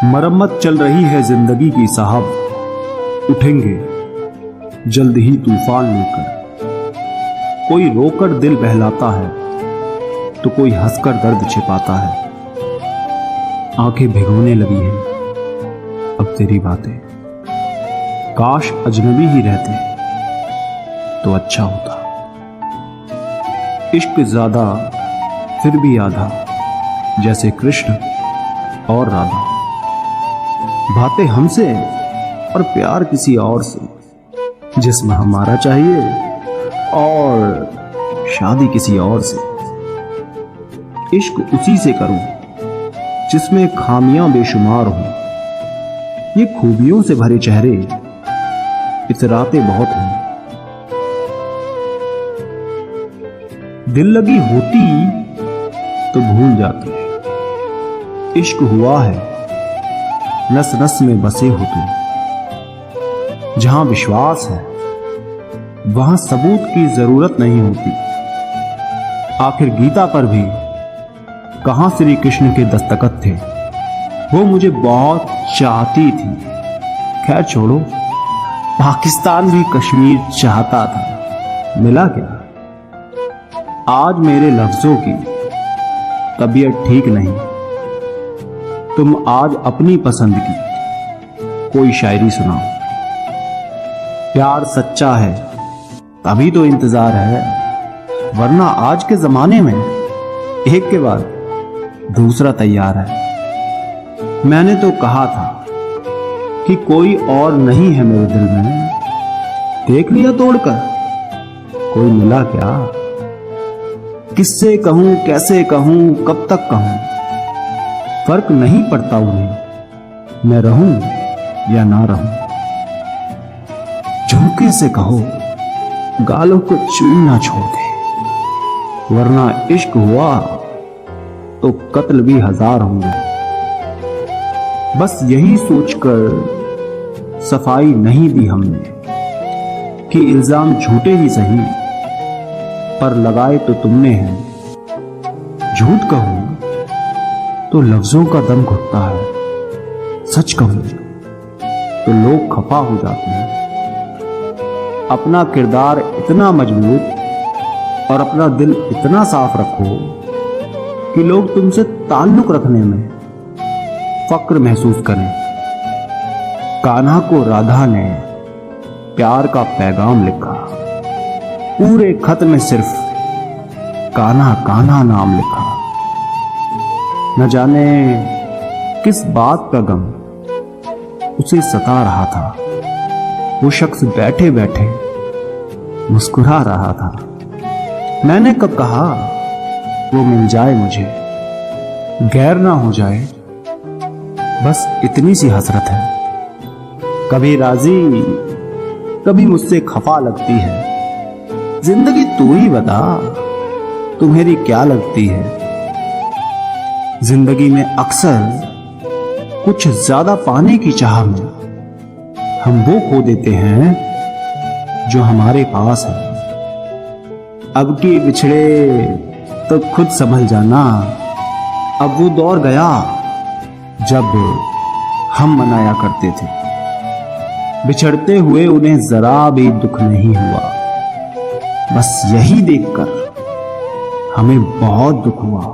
मरम्मत चल रही है जिंदगी की साहब, उठेंगे जल्द ही तूफान लेकर। कोई रोकर दिल बहलाता है तो कोई हंसकर दर्द छिपाता है। आंखें भिगोने लगी हैं अब तेरी बातें, काश अजनबी ही रहते तो अच्छा होता। इश्क ज्यादा फिर भी आधा, जैसे कृष्ण और राधा। बातें हमसे और प्यार किसी और से, जिस्म हमारा चाहिए और शादी किसी और से। इश्क उसी से करूं जिसमें खामियां बेशुमार हों। ये खूबियों से भरे चेहरे इतराते बहुत हैं। दिल लगी होती तो भूल जाती। इश्क हुआ है नस नस में बसे हो तुम। जहां विश्वास है वहां सबूत की जरूरत नहीं होती। आखिर गीता पर भी कहां श्री कृष्ण के दस्तखत थे। वो मुझे बहुत चाहती थी। खैर छोड़ो, पाकिस्तान भी कश्मीर चाहता था, मिला क्या? आज मेरे लफ्जों की तबीयत ठीक नहीं। तुम आज अपनी पसंद की कोई शायरी सुनाओ। प्यार सच्चा है तभी तो इंतजार है, वरना आज के जमाने में एक के बाद दूसरा तैयार है। मैंने तो कहा था कि कोई और नहीं है मेरे दिल में, देख लिया तोड़कर। कोई मिला क्या? किससे कहूं, कैसे कहूं, कब तक कहूं? फर्क नहीं पड़ता उन्हें, मैं रहूं या ना रहूं। झुमके से कहो गालों को चूमना छोड़ दे, वरना इश्क हुआ तो कत्ल भी 1000 होंगे। बस यही सोचकर सफाई नहीं दी हमने कि इल्जाम झूठे ही सही, पर लगाए तो तुमने हैं। झूठ कहूं तो लफ्जों का दम घुटता है, सच कहूं तो लोग खफा हो जाते हैं। अपना किरदार इतना मजबूत और अपना दिल इतना साफ रखो कि लोग तुमसे ताल्लुक रखने में फक्र महसूस करें। कान्हा को राधा ने प्यार का पैगाम लिखा, पूरे खत में सिर्फ कान्हा कान्हा नाम लिखा। न जाने किस बात का गम उसे सता रहा था। वो शख्स बैठे बैठे मुस्कुरा रहा था। मैंने कब कहा वो मिल जाए मुझे, गैर ना हो जाए, बस इतनी सी हसरत है। कभी राजी कभी मुझसे खफा लगती है। जिंदगी तू ही बता, तुम्हेरी क्या लगती है? जिंदगी में अक्सर कुछ ज्यादा पाने की चाह में हम वो खो देते हैं जो हमारे पास है। अब की बिछड़े तो खुद समझ जाना, अब वो दौर गया जब हम मनाया करते थे। बिछड़ते हुए उन्हें जरा भी दुख नहीं हुआ, बस यही देखकर हमें बहुत दुख हुआ।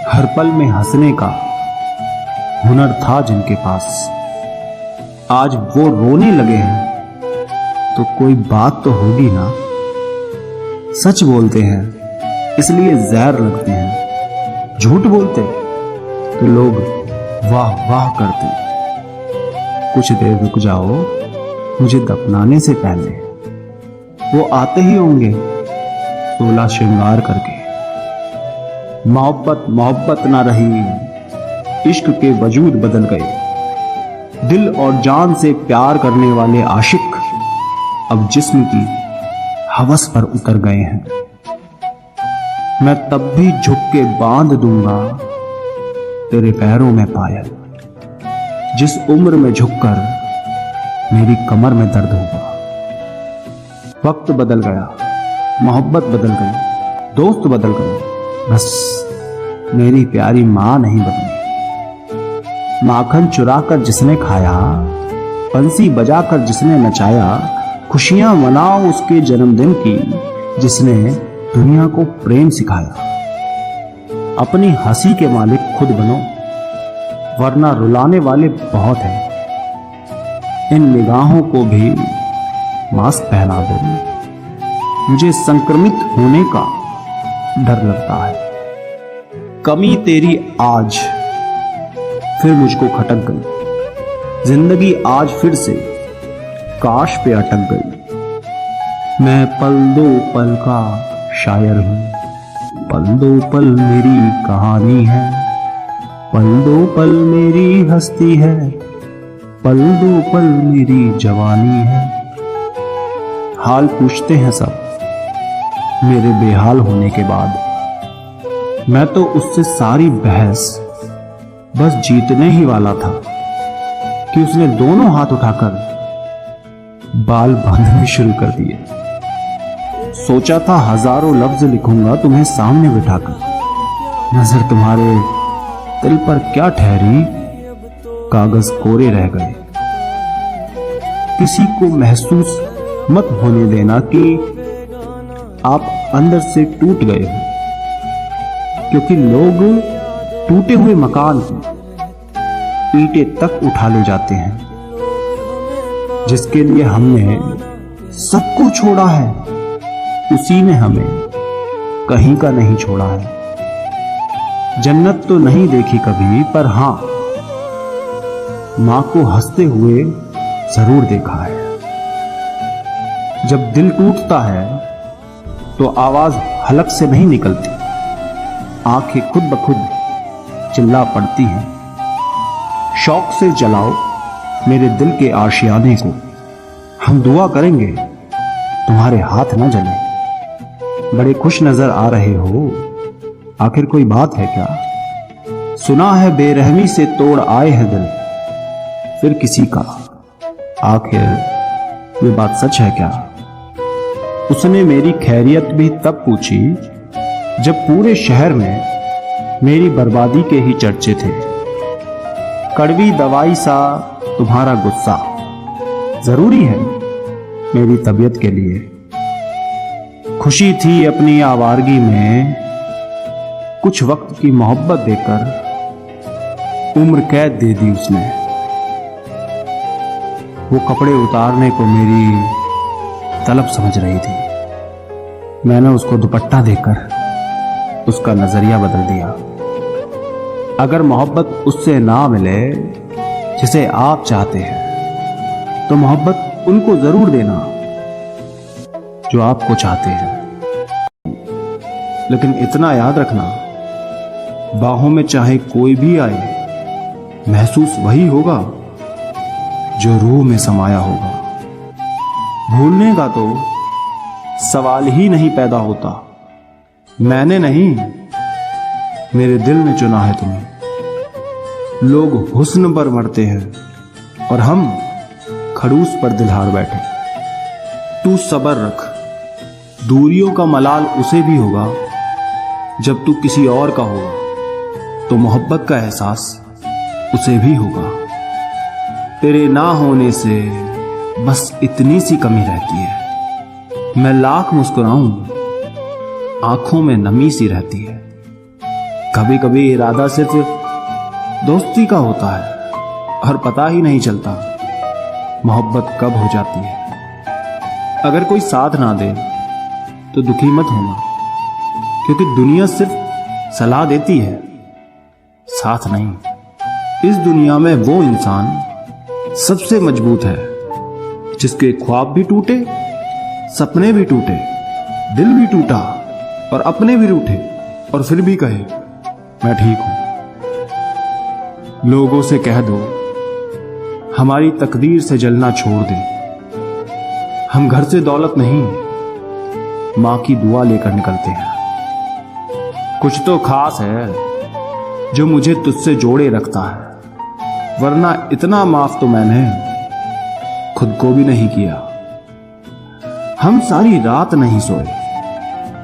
हर पल में हंसने का हुनर था जिनके पास, आज वो रोने लगे हैं तो कोई बात तो होगी ना। सच बोलते हैं इसलिए जहर लगते हैं, झूठ बोलते तो लोग वाह वाह करते। कुछ देर रुक जाओ, मुझे दफनाने से पहले वो आते ही होंगे 16 श्रृंगार करके। मोहब्बत मोहब्बत ना रही, इश्क के वजूद बदल गए। दिल और जान से प्यार करने वाले आशिक अब जिस्म की हवस पर उतर गए हैं। मैं तब भी झुक के बांध दूंगा तेरे पैरों में पायल, जिस उम्र में झुककर मेरी कमर में दर्द होगा। वक्त बदल गया, मोहब्बत बदल गई, दोस्त बदल गए, बस मेरी प्यारी मां नहीं बदली। माखन चुराकर जिसने खाया, बंसी बजाकर जिसने नचाया, खुशियां मनाओ उसके जन्मदिन की जिसने दुनिया को प्रेम सिखाया। अपनी हंसी के मालिक खुद बनो, वरना रुलाने वाले बहुत हैं। इन निगाहों को भी मास्क पहना दो, मुझे संक्रमित होने का डर लगता है। कमी तेरी आज फिर मुझको खटक गई, जिंदगी आज फिर से काश पे अटक गई। मैं पल दो पल का शायर हूं, पल दो पल मेरी कहानी है, पल दो पल मेरी हस्ती है, पल दो पल मेरी जवानी है। हाल पूछते हैं सब मेरे बेहाल होने के बाद। मैं तो उससे सारी बहस बस जीतने ही वाला था कि उसने दोनों हाथ उठाकर बाल बांधने शुरू कर दिए। सोचा था हजारों लफ्ज लिखूंगा तुम्हें सामने बिठाकर, नजर तुम्हारे दिल पर क्या ठहरी, कागज कोरे रह गए। किसी को महसूस मत होने देना कि आप अंदर से टूट गए हो, क्योंकि लोग टूटे हुए मकान की ईंटें तक उठा ले जाते हैं। जिसके लिए हमने सबको छोड़ा है, उसी ने हमें कहीं का नहीं छोड़ा है। जन्नत तो नहीं देखी कभी, पर हां मां को हंसते हुए जरूर देखा है। जब दिल टूटता है तो आवाज हलक से नहीं निकलती, आंखें खुद ब खुद चिल्ला पड़ती हैं। शौक से जलाओ मेरे दिल के आशियाने को, हम दुआ करेंगे तुम्हारे हाथ न जले। बड़े खुश नजर आ रहे हो, आखिर कोई बात है क्या? सुना है बेरहमी से तोड़ आए हैं दिल फिर किसी का, आखिर ये बात सच है क्या? उसने मेरी खैरियत भी तब पूछी जब पूरे शहर में मेरी बर्बादी के ही चर्चे थे। कड़वी दवाई सा तुम्हारा गुस्सा जरूरी है मेरी तबीयत के लिए। खुशी थी अपनी आवारगी में, कुछ वक्त की मोहब्बत देकर उम्र कैद दे दी उसने। वो कपड़े उतारने को मेरी तलब समझ रही थी, मैंने उसको दुपट्टा देकर उसका नजरिया बदल दिया। अगर मोहब्बत उससे ना मिले जिसे आप चाहते हैं, तो मोहब्बत उनको जरूर देना जो आपको चाहते हैं। लेकिन इतना याद रखना, बाहों में चाहे कोई भी आए, महसूस वही होगा जो रूह में समाया होगा। भूलने का तो सवाल ही नहीं पैदा होता। मैंने नहीं, मेरे दिल ने चुना है तुम्हें। लोग हुस्न पर मरते हैं और हम खड़ूस पर दिल हार बैठे। तू सब्र रख, दूरियों का मलाल उसे भी होगा जब तू किसी और का होगा, तो मोहब्बत का एहसास उसे भी होगा। तेरे ना होने से बस इतनी सी कमी रहती है, मैं लाख मुस्कुराऊं आंखों में नमी सी रहती है। कभी कभी इरादा सिर्फ दोस्ती का होता है और पता ही नहीं चलता मोहब्बत कब हो जाती है। अगर कोई साथ ना दे तो दुखी मत होना, क्योंकि दुनिया सिर्फ सलाह देती है, साथ नहीं। इस दुनिया में वो इंसान सबसे मजबूत है जिसके ख्वाब भी टूटे, सपने भी टूटे, दिल भी टूटा और अपने भी रूठे, और फिर भी कहे मैं ठीक हूं। लोगों से कह दो हमारी तकदीर से जलना छोड़ दे। हम घर से दौलत नहीं, मां की दुआ लेकर निकलते हैं। कुछ तो खास है जो मुझे तुझसे जोड़े रखता है, वरना इतना माफ तो मैंने खुद को भी नहीं किया। हम सारी रात नहीं सोए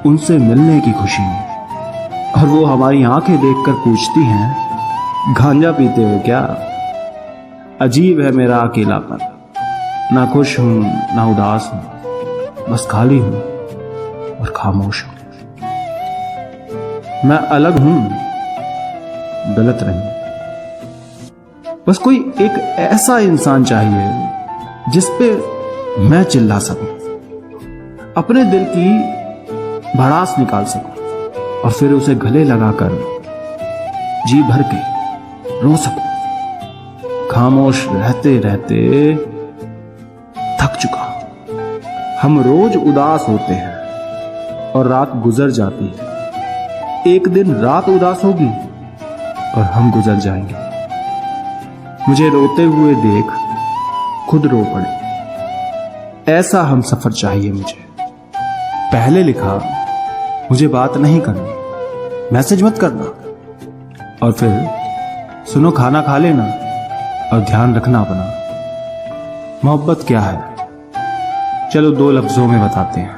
उनसे मिलने की खुशी में, और वो हमारी आंखें देखकर पूछती हैं गांजा पीते हो क्या? अजीब है मेरा अकेलापन, ना खुश हूं ना उदास हूं, बस खाली हूं और खामोश हूं। मैं अलग हूं, गलत नहीं। बस कोई एक ऐसा इंसान चाहिए जिस पे मैं चिल्ला सकूं, अपने दिल की भड़ास निकाल सकूं और फिर उसे गले लगाकर जी भर के रो सकूं। खामोश रहते रहते थक चुका हूं। हम रोज उदास होते हैं और रात गुजर जाती है। एक दिन रात उदास होगी और हम गुजर जाएंगे। मुझे रोते हुए देख खुद रो पड़े। ऐसा हम सफर चाहिए मुझे। पहले लिखा, मुझे बात नहीं करनी, मैसेज मत करना, और फिर सुनो खाना खा लेना और ध्यान रखना अपना। मोहब्बत क्या है? चलो 2 लफ्जों में बताते हैं।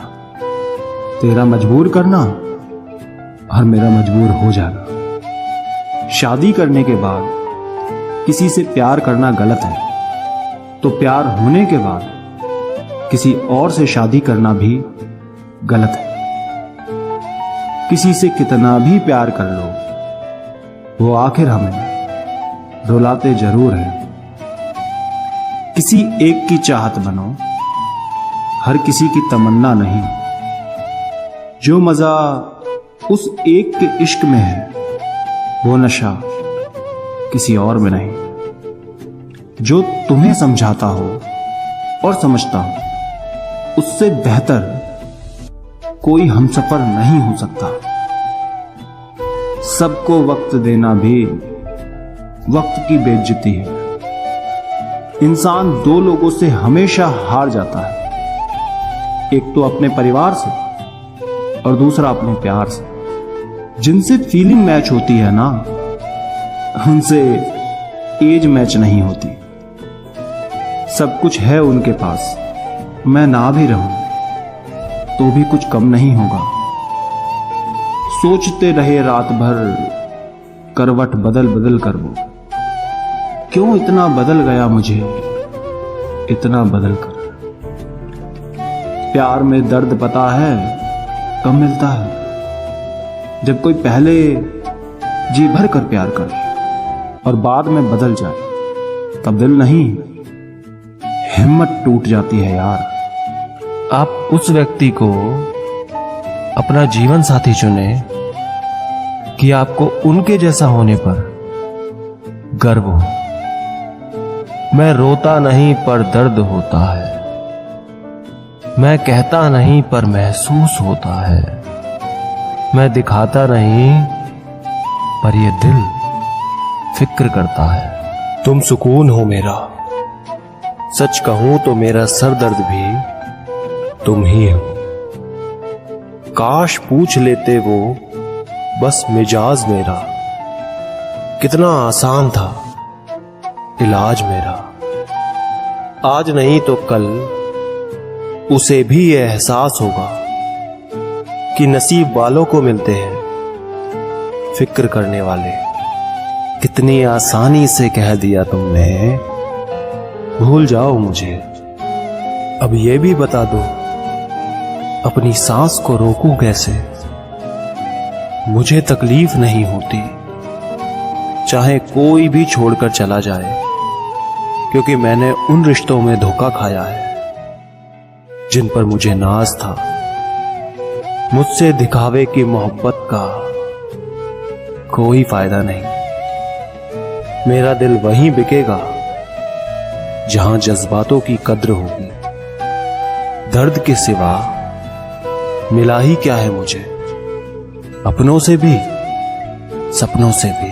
तेरा मजबूर करना और मेरा मजबूर हो जाना। शादी करने के बाद किसी से प्यार करना गलत है, तो प्यार होने के बाद किसी और से शादी करना भी गलत है। किसी से कितना भी प्यार कर लो, वो आखिर हमें रुलाते जरूर है। किसी एक की चाहत बनो, हर किसी की तमन्ना नहीं। जो मजा उस एक के इश्क में है, वो नशा किसी और में नहीं। जो तुम्हें समझाता हो और समझता हो, उससे बेहतर कोई हमसफर नहीं हो सकता। सबको वक्त देना भी वक्त की बेइज्जती है। इंसान 2 लोगों से हमेशा हार जाता है, एक तो अपने परिवार से और दूसरा अपने प्यार से। जिनसे फीलिंग मैच होती है ना, उनसे एज मैच नहीं होती। सब कुछ है उनके पास, मैं ना भी रहूं तो भी कुछ कम नहीं होगा। सोचते रहे रात भर, करवट बदल बदल कर वो क्यों इतना बदल गया मुझे, इतना बदल कर। प्यार में दर्द पता है कब मिलता है? जब कोई पहले जी भर कर प्यार करे और बाद में बदल जाए, तब दिल नहीं, हिम्मत टूट जाती है यार। आप उस व्यक्ति को अपना जीवन साथी चुने कि आपको उनके जैसा होने पर गर्व हो। मैं रोता नहीं पर दर्द होता है, मैं कहता नहीं पर महसूस होता है, मैं दिखाता नहीं पर यह दिल फिक्र करता है। तुम सुकून हो मेरा, सच कहूं तो मेरा सर दर्द भी तुम ही हो। काश पूछ लेते वो बस मिजाज मेरा, कितना आसान था इलाज मेरा। आज नहीं तो कल उसे भी यह एहसास होगा कि नसीब वालों को मिलते हैं फिक्र करने वाले। कितनी आसानी से कह दिया तुमने, भूल जाओ मुझे। अब ये भी बता दो, अपनी सांस को रोकूं कैसे? मुझे तकलीफ नहीं होती चाहे कोई भी छोड़कर चला जाए, क्योंकि मैंने उन रिश्तों में धोखा खाया है जिन पर मुझे नाज था। मुझसे दिखावे की मोहब्बत का कोई फायदा नहीं। मेरा दिल वहीं बिकेगा जहां जज्बातों की कद्र होगी। दर्द के सिवा मिला ही क्या है मुझे, अपनों से भी सपनों से भी।